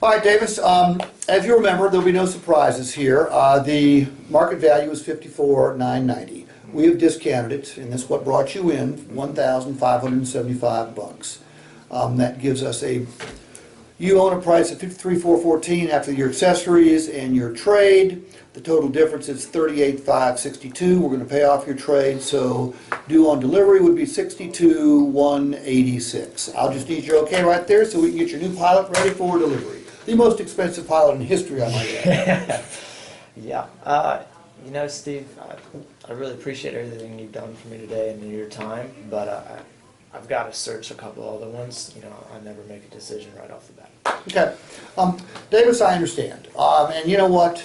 All right, Davis, as you remember, there'll be no surprises here. The market value is $54,990. We have discounted it, and that's what brought you in, $1,575. That gives us you own a price of $53,414 after your accessories and your trade. The total difference is $38,562. We're going to pay off your trade, so due on delivery would be $62,186. I'll just need your okay right there so we can get your new Pilot ready for delivery. The most expensive Pilot in history, I might add. Yeah. You know, Steve, I really appreciate everything you've done for me today and your time, but I've got to search a couple other ones. You know, I never make a decision right off the bat. Okay. Davis, I understand. And you know what?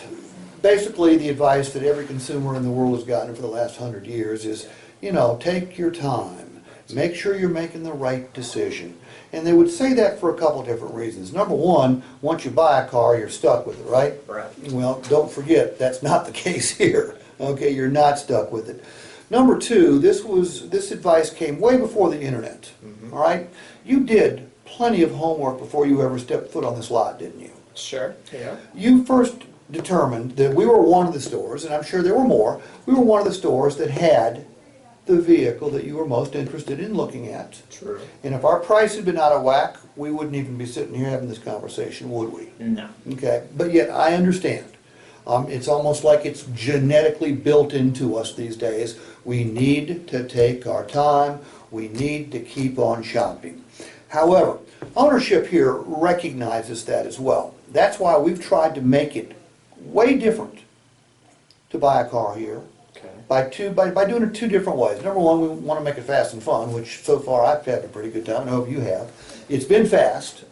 Basically, the advice that every consumer in the world has gotten for the last 100 years is, you know, take your time. Make sure you're making the right decision. And they would say that for a couple of different reasons. Number one, once you buy a car, you're stuck with it, right? Right. Well, don't forget, that's not the case here. Okay, you're not stuck with it. Number two, this advice came way before the internet. All right? You did plenty of homework before you ever stepped foot on this lot, didn't you? Sure. Yeah. You first determined that we were one of the stores, and I'm sure there were more, we were one of the stores that had the vehicle that you were most interested in looking at. True. And if our price had been out of whack, we wouldn't even be sitting here having this conversation, would we? No. Okay, but yet I understand. It's almost like it's genetically built into us these days. We need to take our time. We need to keep on shopping. However, ownership here recognizes that as well. That's why we've tried to make it way different to buy a car here. By doing it two different ways. Number one, we want to make it fast and fun, which so far I've had a pretty good time, and I hope you have. It's been fast,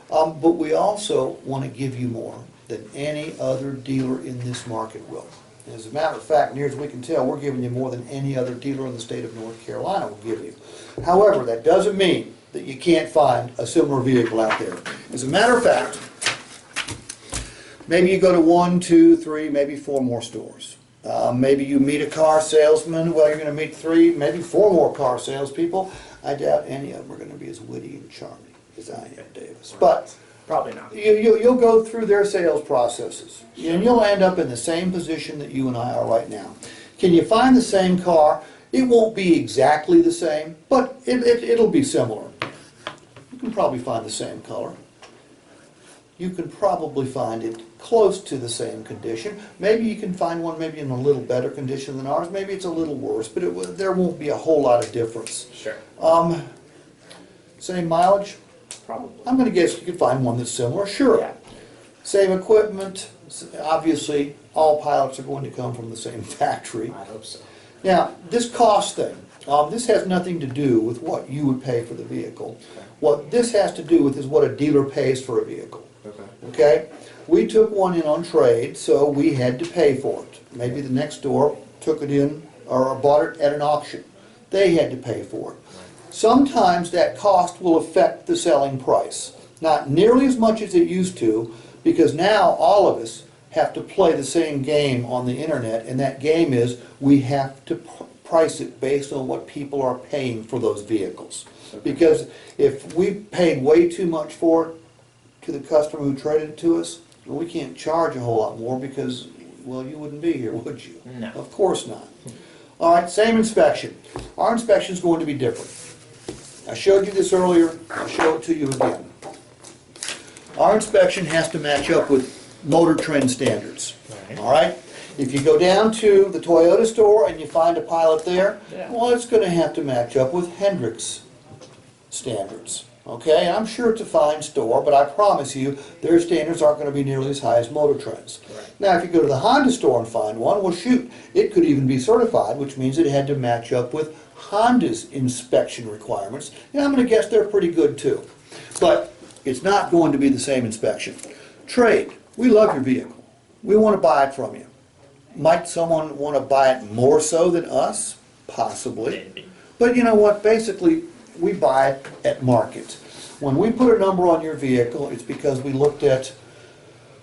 but we also want to give you more than any other dealer in this market will. And as a matter of fact, near as we can tell, we're giving you more than any other dealer in the state of North Carolina will give you. However, that doesn't mean that you can't find a similar vehicle out there. As a matter of fact, maybe you go to 1, 2, 3, maybe 4 more stores. Maybe you meet a car salesman. Well, you're going to meet 3, maybe 4 more car salespeople. I doubt any of them are going to be as witty and charming as I am, Davis. But probably not. You'll go through their sales processes, and you'll end up in the same position that you and I are right now. Can you find the same car? It won't be exactly the same, but it'll be similar. You can probably find the same color. You can probably find it close to the same condition. Maybe you can find one maybe in a little better condition than ours. Maybe it's a little worse, but there won't be a whole lot of difference. Sure. Same mileage? Probably. I'm going to guess you could find one that's similar. Sure. Yeah. Same equipment. Obviously, all Pilots are going to come from the same factory. I hope so. Now, this cost thing, this has nothing to do with what you would pay for the vehicle. Okay. What this has to do with is what a dealer pays for a vehicle. Okay? We took one in on trade, so we had to pay for it. Maybe the next door took it in or bought it at an auction. They had to pay for it. Sometimes that cost will affect the selling price. Not nearly as much as it used to, because now all of us have to play the same game on the internet, and that game is we have to price it based on what people are paying for those vehicles. Because if we paid way too much for it to the customer who traded it to us, well, we can't charge a whole lot more because, well, you wouldn't be here, would you? No. Of course not. All right, same inspection. Our inspection is going to be different. I showed you this earlier. I'll show it to you again. Our inspection has to match up with Motor Trend standards. All right? If you go down to the Toyota store and you find a Pilot there, well, it's going to have to match up with Hendrick's standards. Okay, and I'm sure it's a fine store, but I promise you their standards aren't going to be nearly as high as Motor Trend's. Right. Now, if you go to the Honda store and find one, well, shoot, it could even be certified, which means it had to match up with Honda's inspection requirements. And I'm going to guess they're pretty good too. But it's not going to be the same inspection. Trade. We love your vehicle. We want to buy it from you. Might someone want to buy it more so than us? Possibly. Maybe. But you know what? Basically, we buy it at market. When we put a number on your vehicle, it's because we looked at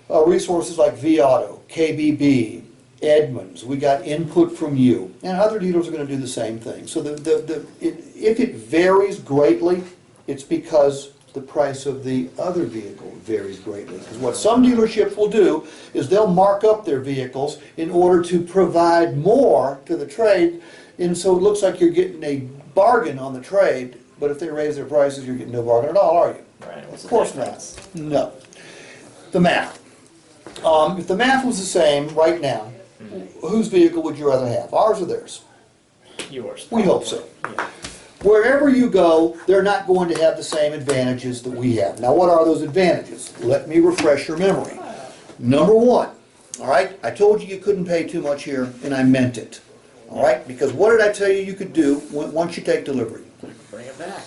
resources like vAuto, KBB, Edmunds. We got input from you. And other dealers are going to do the same thing. So if it varies greatly, it's because the price of the other vehicle varies greatly. Because what some dealerships will do is they'll mark up their vehicles in order to provide more to the trade, and so it looks like you're getting a bargain on the trade, but if they raise their prices, you're getting no bargain at all, are you? Right. Of course not. No. The math. If the math was the same right now, whose vehicle would you rather have, ours or theirs? Yours. We hope so. Yeah. Wherever you go, they're not going to have the same advantages that we have. Now, what are those advantages? Let me refresh your memory. Number one, all right, I told you you couldn't pay too much here, and I meant it. All right, because what did I tell you could do once you take delivery? Bring it back.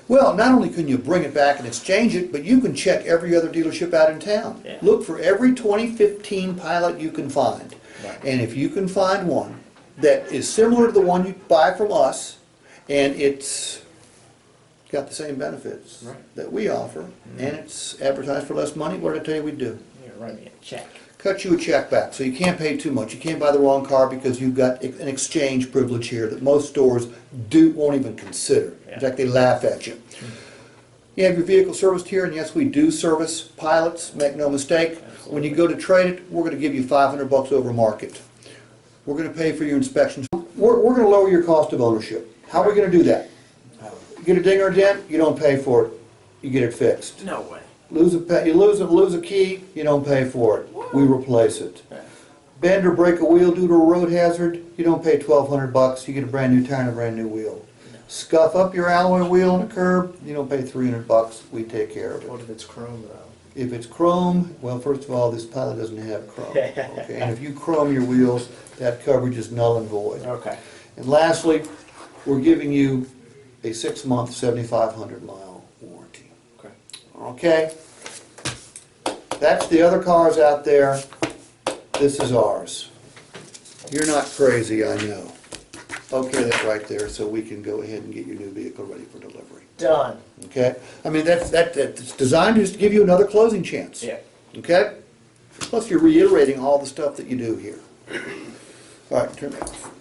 Well, not only can you bring it back and exchange it, but you can check every other dealership out in town. Yeah. Look for every 2015 Pilot you can find. Right. And if you can find one that is similar to the one you buy from us, and it's got the same benefits that we offer, and it's advertised for less money, what did I tell you we'd do? You're gonna write me a check. Cut you a check back. So you can't pay too much. You can't buy the wrong car because you've got an exchange privilege here that most stores won't even consider. In fact, they laugh at you. You have your vehicle serviced here, and yes, we do service Pilots, make no mistake. Absolutely. When you go to trade it, we're going to give you $500 over market. We're going to pay for your inspections. We're going to lower your cost of ownership. How are we going to do that? You get a ding or a dent, you don't pay for it. You get it fixed. No way. You lose a key, you don't pay for it. We replace it. Bend or break a wheel due to a road hazard, you don't pay $1,200. You get a brand new tire and a brand new wheel. Scuff up your alloy wheel on the curb, you don't pay $300. We take care of it. What if it's chrome though? If it's chrome, well, first of all, this Pilot doesn't have chrome. Okay, and if you chrome your wheels, that coverage is null and void. Okay. And lastly, we're giving you a 6-month, 7,500-mile warranty. Okay. Okay? That's the other cars out there. This is ours. You're not crazy, I know. Okay, that's right there, so we can go ahead and get your new vehicle ready for delivery. Done. Okay? I mean, that's designed just to give you another closing chance. Yeah. Okay? Plus, you're reiterating all the stuff that you do here. All right, turn that off.